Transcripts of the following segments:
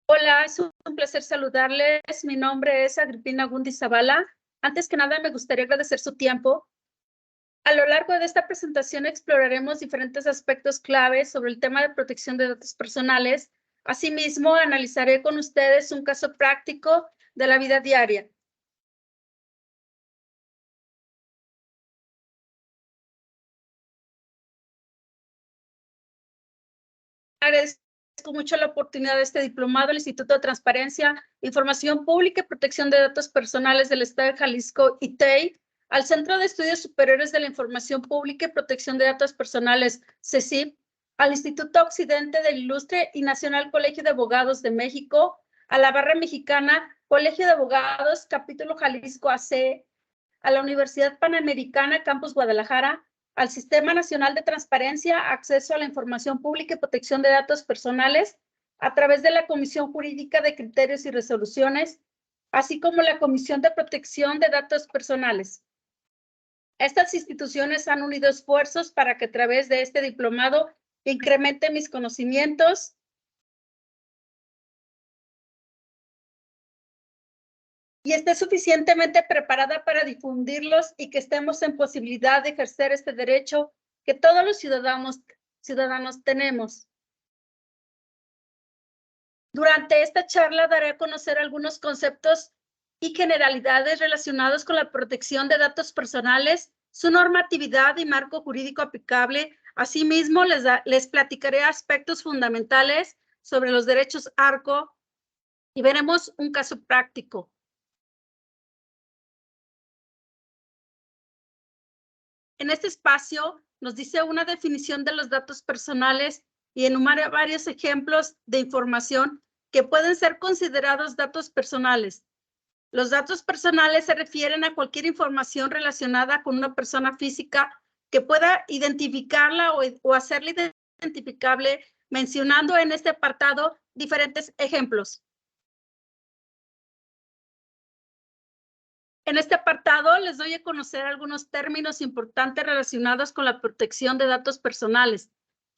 Hola, es un placer saludarles. Mi nombre es Agripina Gundi Zavala. Antes que nada, me gustaría agradecer su tiempo. A lo largo de esta presentación exploraremos diferentes aspectos claves sobre el tema de protección de datos personales. Asimismo, analizaré con ustedes un caso práctico de la vida diaria. Agradezco mucho la oportunidad de este diplomado del Instituto de Transparencia, Información Pública y Protección de Datos Personales del Estado de Jalisco, ITEI, al Centro de Estudios Superiores de la Información Pública y Protección de Datos Personales, CECIP, al Instituto Occidente del Ilustre y Nacional Colegio de Abogados de México, a la Barra Mexicana, Colegio de Abogados, Capítulo Jalisco AC, a la Universidad Panamericana, Campus Guadalajara, al Sistema Nacional de Transparencia, Acceso a la Información Pública y Protección de Datos Personales, a través de la Comisión Jurídica de Criterios y Resoluciones, así como la Comisión de Protección de Datos Personales. Estas instituciones han unido esfuerzos para que a través de este diplomado incremente mis conocimientos y esté suficientemente preparada para difundirlos y que estemos en posibilidad de ejercer este derecho que todos los ciudadanos tenemos. Durante esta charla daré a conocer algunos conceptos y generalidades relacionados con la protección de datos personales, su normatividad y marco jurídico aplicable. Asimismo, les platicaré aspectos fundamentales sobre los derechos ARCO y veremos un caso práctico. En este espacio nos dice una definición de los datos personales y enumera varios ejemplos de información que pueden ser considerados datos personales. Los datos personales se refieren a cualquier información relacionada con una persona física que pueda identificarla o hacerla identificable, mencionando en este apartado diferentes ejemplos. En este apartado les doy a conocer algunos términos importantes relacionados con la protección de datos personales.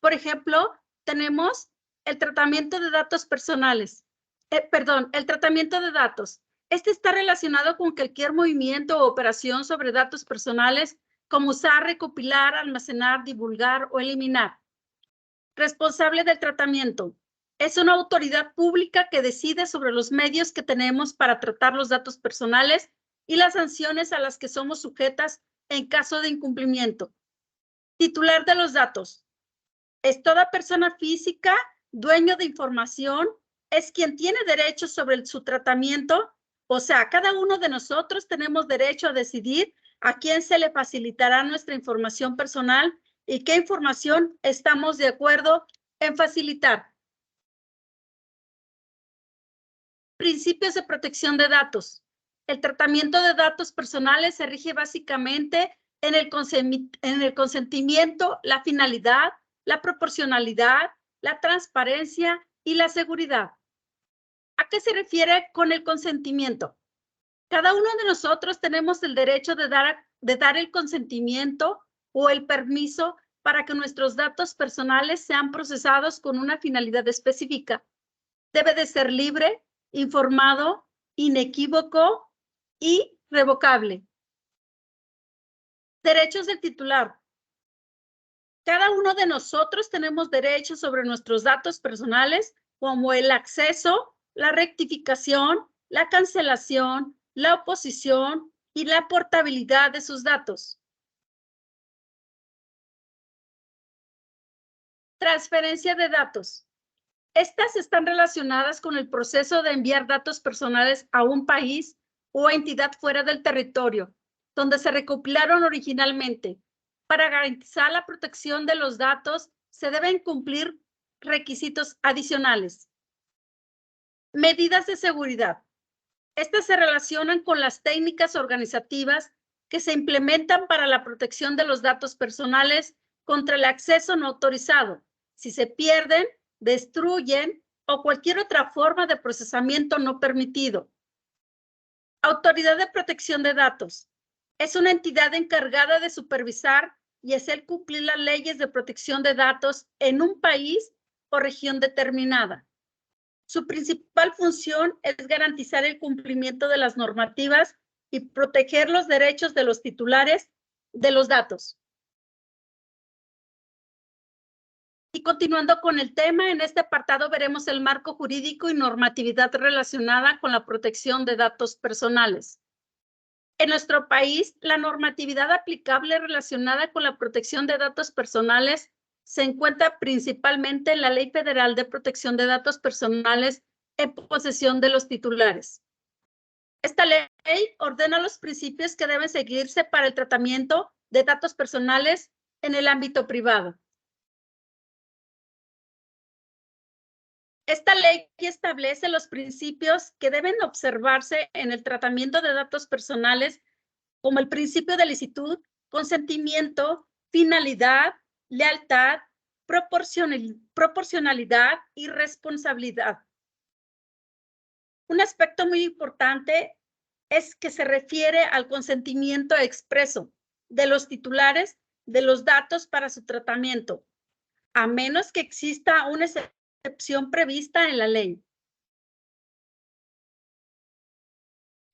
Por ejemplo, tenemos el tratamiento de datos personales. El tratamiento de datos. Este está relacionado con cualquier movimiento o operación sobre datos personales, como usar, recopilar, almacenar, divulgar o eliminar. Responsable del tratamiento. Es una autoridad pública que decide sobre los medios que tenemos para tratar los datos personales y las sanciones a las que somos sujetas en caso de incumplimiento. Titular de los datos. Es toda persona física, dueño de información, es quien tiene derecho sobre su tratamiento. O sea, cada uno de nosotros tenemos derecho a decidir a quién se le facilitará nuestra información personal y qué información estamos de acuerdo en facilitar. Principios de protección de datos. El tratamiento de datos personales se rige básicamente en el consentimiento, la finalidad, la proporcionalidad, la transparencia y la seguridad. ¿A qué se refiere con el consentimiento? Cada uno de nosotros tenemos el derecho de dar el consentimiento o el permiso para que nuestros datos personales sean procesados con una finalidad específica. Debe de ser libre, informado, inequívoco y revocable. Derechos del titular. Cada uno de nosotros tenemos derechos sobre nuestros datos personales, como el acceso, la rectificación, la cancelación, la oposición y la portabilidad de sus datos. Transferencia de datos. Estas están relacionadas con el proceso de enviar datos personales a un país o entidad fuera del territorio, donde se recopilaron originalmente. Para garantizar la protección de los datos, se deben cumplir requisitos adicionales. Medidas de seguridad. Estas se relacionan con las técnicas organizativas que se implementan para la protección de los datos personales contra el acceso no autorizado. Si se pierden, destruyen o cualquier otra forma de procesamiento no permitido. Autoridad de Protección de Datos. Es una entidad encargada de supervisar y hacer cumplir las leyes de protección de datos en un país o región determinada. Su principal función es garantizar el cumplimiento de las normativas y proteger los derechos de los titulares de los datos. Y continuando con el tema, en este apartado veremos el marco jurídico y normatividad relacionada con la protección de datos personales. En nuestro país, la normatividad aplicable relacionada con la protección de datos personales se encuentra principalmente en la Ley Federal de Protección de Datos Personales en posesión de los titulares. Esta ley ordena los principios que deben seguirse para el tratamiento de datos personales en el ámbito privado. Esta ley establece los principios que deben observarse en el tratamiento de datos personales, como el principio de licitud, consentimiento, finalidad, lealtad, proporcionalidad y responsabilidad. Un aspecto muy importante es que se refiere al consentimiento expreso de los titulares de los datos para su tratamiento, a menos que exista una excepción prevista en la ley.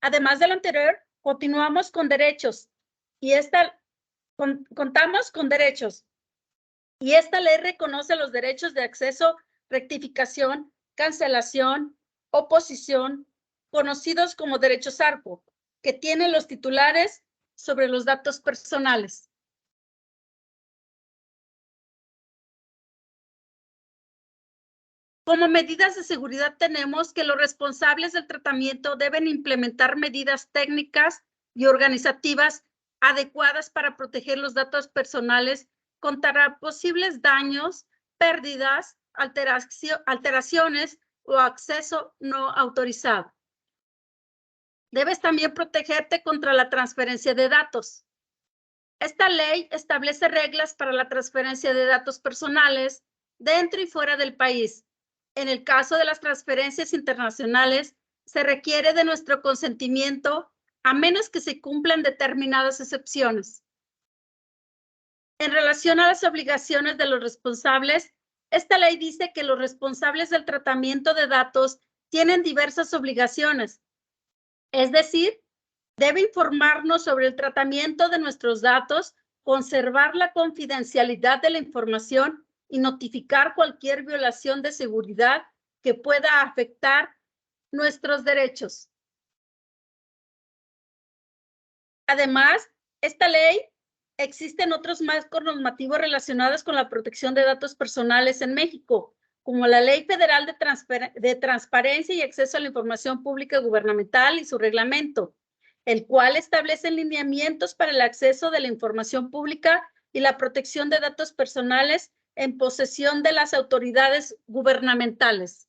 Además de lo anterior, continuamos con derechos y contamos con derechos. Y esta ley reconoce los derechos de acceso, rectificación, cancelación, oposición, conocidos como derechos ARPO, que tienen los titulares sobre los datos personales. Como medidas de seguridad tenemos que los responsables del tratamiento deben implementar medidas técnicas y organizativas adecuadas para proteger los datos personales contra posibles daños, pérdidas, alteraciones o acceso no autorizado. Debes también protegerte contra la transferencia de datos. Esta ley establece reglas para la transferencia de datos personales dentro y fuera del país. En el caso de las transferencias internacionales, se requiere de nuestro consentimiento a menos que se cumplan determinadas excepciones. En relación a las obligaciones de los responsables, esta ley dice que los responsables del tratamiento de datos tienen diversas obligaciones. Es decir, debe informarnos sobre el tratamiento de nuestros datos, conservar la confidencialidad de la información y notificar cualquier violación de seguridad que pueda afectar nuestros derechos. Además, esta ley existen otros marcos normativos relacionados con la protección de datos personales en México, como la Ley Federal de Transparencia y Acceso a la Información Pública Gubernamental y su reglamento, el cual establece lineamientos para el acceso de la información pública y la protección de datos personales en posesión de las autoridades gubernamentales.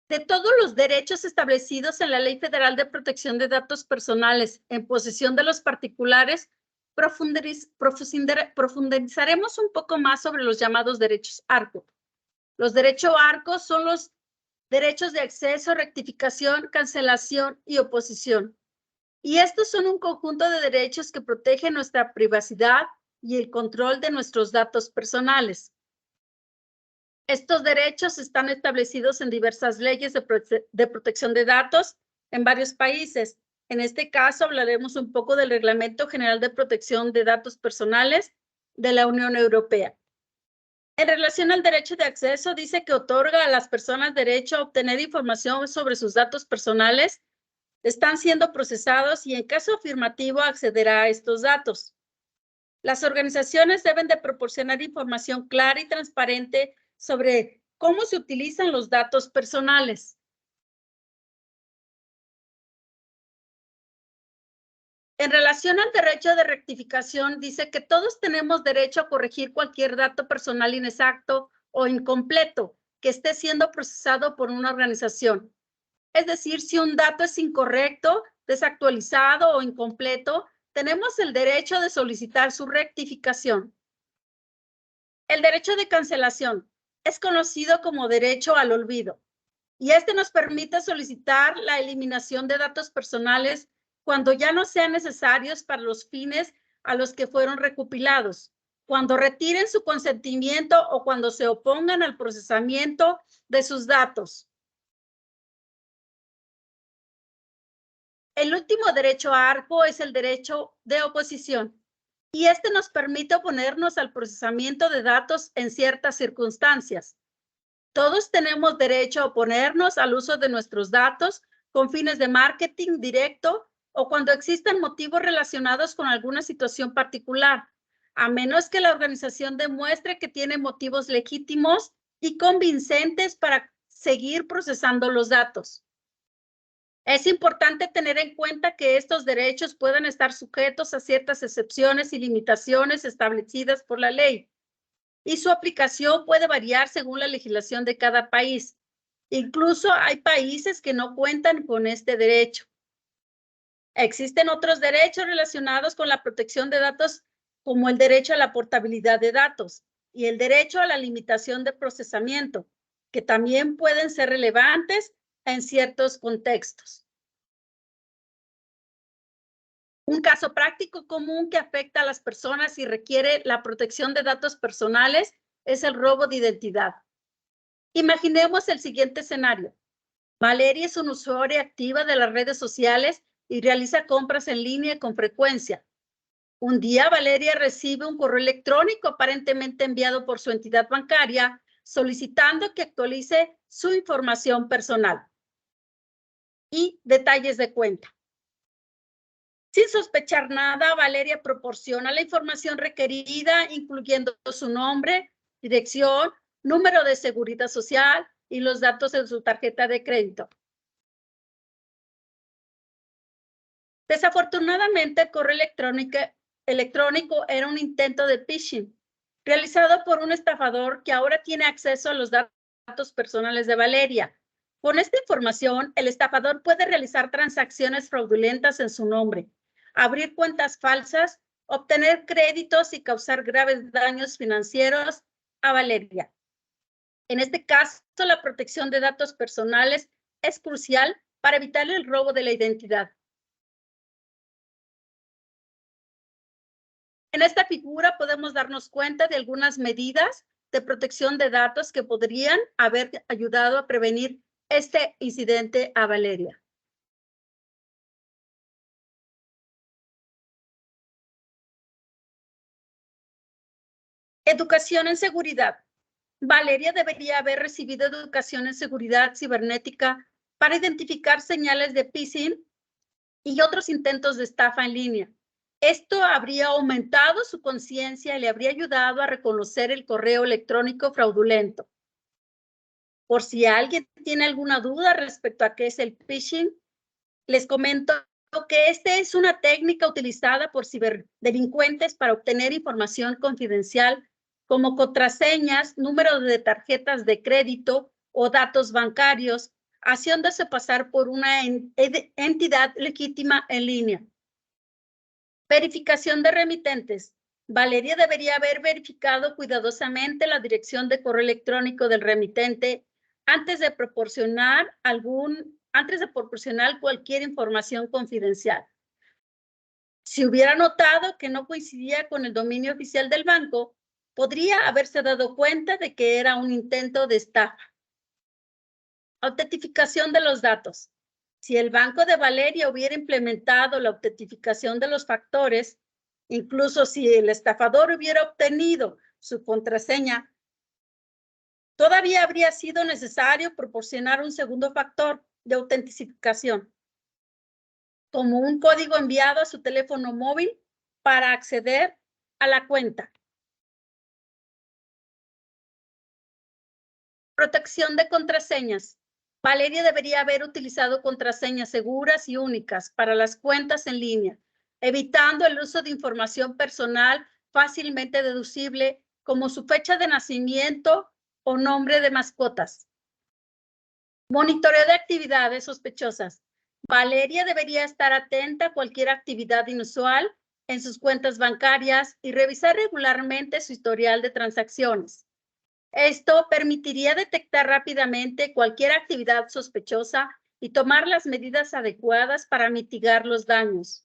De todos los derechos establecidos en la Ley Federal de Protección de Datos Personales en posesión de los particulares, profundizaremos un poco más sobre los llamados derechos ARCO. Los derechos ARCO son los derechos de acceso, rectificación, cancelación y oposición. Y estos son un conjunto de derechos que protegen nuestra privacidad y el control de nuestros datos personales. Estos derechos están establecidos en diversas leyes de protección de datos en varios países. En este caso, hablaremos un poco del Reglamento General de Protección de Datos Personales de la Unión Europea. En relación al derecho de acceso, dice que otorga a las personas derecho a obtener información sobre sus datos personales, están siendo procesados y en caso afirmativo accederá a estos datos. Las organizaciones deben de proporcionar información clara y transparente sobre cómo se utilizan los datos personales. En relación al derecho de rectificación, dice que todos tenemos derecho a corregir cualquier dato personal inexacto o incompleto que esté siendo procesado por una organización. Es decir, si un dato es incorrecto, desactualizado o incompleto, tenemos el derecho de solicitar su rectificación. El derecho de cancelación es conocido como derecho al olvido y este nos permite solicitar la eliminación de datos personales cuando ya no sean necesarios para los fines a los que fueron recopilados cuando retiren su consentimiento o cuando se opongan al procesamiento de sus datos. El último derecho ARCO es el derecho de oposición y este nos permite oponernos al procesamiento de datos en ciertas circunstancias. Todos tenemos derecho a oponernos al uso de nuestros datos con fines de marketing directo o cuando existan motivos relacionados con alguna situación particular, a menos que la organización demuestre que tiene motivos legítimos y convincentes para seguir procesando los datos. Es importante tener en cuenta que estos derechos pueden estar sujetos a ciertas excepciones y limitaciones establecidas por la ley, y su aplicación puede variar según la legislación de cada país. Incluso hay países que no cuentan con este derecho. Existen otros derechos relacionados con la protección de datos, como el derecho a la portabilidad de datos y el derecho a la limitación de procesamiento, que también pueden ser relevantes en ciertos contextos. Un caso práctico común que afecta a las personas y requiere la protección de datos personales es el robo de identidad. Imaginemos el siguiente escenario. Valeria es una usuaria activa de las redes sociales y realiza compras en línea con frecuencia. Un día, Valeria recibe un correo electrónico aparentemente enviado por su entidad bancaria solicitando que actualice su información personal y detalles de cuenta. Sin sospechar nada, Valeria proporciona la información requerida, incluyendo su nombre, dirección, número de seguridad social y los datos de su tarjeta de crédito. Desafortunadamente, el correo electrónico era un intento de phishing realizado por un estafador que ahora tiene acceso a los datos personales de Valeria. Con esta información, el estafador puede realizar transacciones fraudulentas en su nombre, abrir cuentas falsas, obtener créditos y causar graves daños financieros a Valeria. En este caso, la protección de datos personales es crucial para evitar el robo de la identidad. En esta figura podemos darnos cuenta de algunas medidas de protección de datos que podrían haber ayudado a prevenir este incidente a Valeria. Educación en seguridad. Valeria debería haber recibido educación en seguridad cibernética para identificar señales de phishing y otros intentos de estafa en línea. Esto habría aumentado su conciencia y le habría ayudado a reconocer el correo electrónico fraudulento. Por si alguien tiene alguna duda respecto a qué es el phishing, les comento que esta es una técnica utilizada por ciberdelincuentes para obtener información confidencial como contraseñas, números de tarjetas de crédito o datos bancarios, haciéndose pasar por una entidad legítima en línea. Verificación de remitentes. Valeria debería haber verificado cuidadosamente la dirección de correo electrónico del remitente antes de proporcionar cualquier información confidencial. Si hubiera notado que no coincidía con el dominio oficial del banco, podría haberse dado cuenta de que era un intento de estafa. Autentificación de los datos. Si el banco de Valeria hubiera implementado la autentificación de los factores, incluso si el estafador hubiera obtenido su contraseña, todavía habría sido necesario proporcionar un segundo factor de autentificación, como un código enviado a su teléfono móvil para acceder a la cuenta. Protección de contraseñas. Valeria debería haber utilizado contraseñas seguras y únicas para las cuentas en línea, evitando el uso de información personal fácilmente deducible como su fecha de nacimiento o nombre de mascotas. Monitoreo de actividades sospechosas. Valeria debería estar atenta a cualquier actividad inusual en sus cuentas bancarias y revisar regularmente su historial de transacciones. Esto permitiría detectar rápidamente cualquier actividad sospechosa y tomar las medidas adecuadas para mitigar los daños.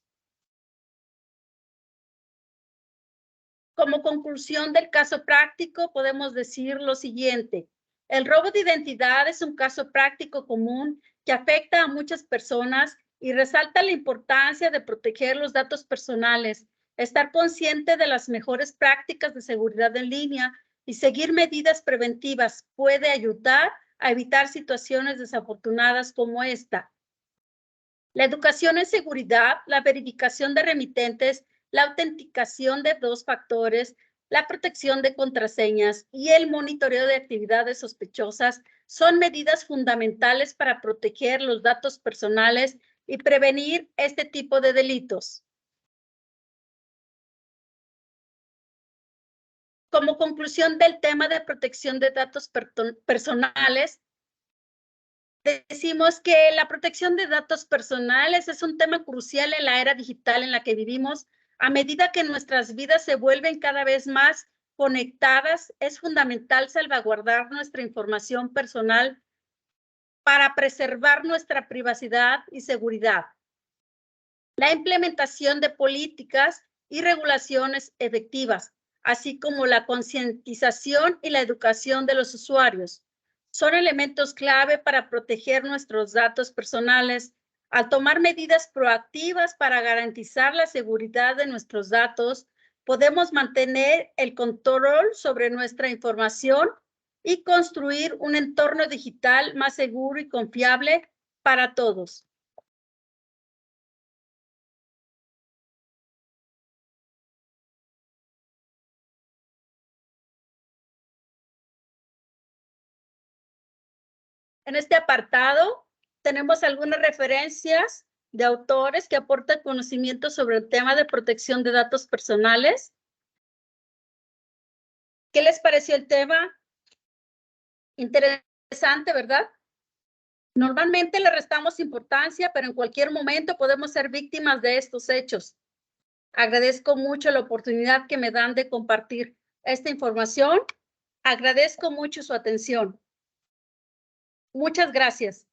Como conclusión del caso práctico, podemos decir lo siguiente. El robo de identidad es un caso práctico común que afecta a muchas personas y resalta la importancia de proteger los datos personales, estar consciente de las mejores prácticas de seguridad en línea y seguir medidas preventivas puede ayudar a evitar situaciones desafortunadas como esta. La educación en seguridad, la verificación de remitentes, la autenticación de 2 factores, la protección de contraseñas y el monitoreo de actividades sospechosas son medidas fundamentales para proteger los datos personales y prevenir este tipo de delitos. Como conclusión del tema de protección de datos personales, decimos que la protección de datos personales es un tema crucial en la era digital en la que vivimos. A medida que nuestras vidas se vuelven cada vez más conectadas, es fundamental salvaguardar nuestra información personal para preservar nuestra privacidad y seguridad. La implementación de políticas y regulaciones efectivas, así como la concientización y la educación de los usuarios, son elementos clave para proteger nuestros datos personales. Al tomar medidas proactivas para garantizar la seguridad de nuestros datos, podemos mantener el control sobre nuestra información y construir un entorno digital más seguro y confiable para todos. En este apartado tenemos algunas referencias de autores que aportan conocimiento sobre el tema de protección de datos personales. ¿Qué les pareció el tema? Interesante, ¿verdad? Normalmente le restamos importancia, pero en cualquier momento podemos ser víctimas de estos hechos. Agradezco mucho la oportunidad que me dan de compartir esta información. Agradezco mucho su atención. Muchas gracias.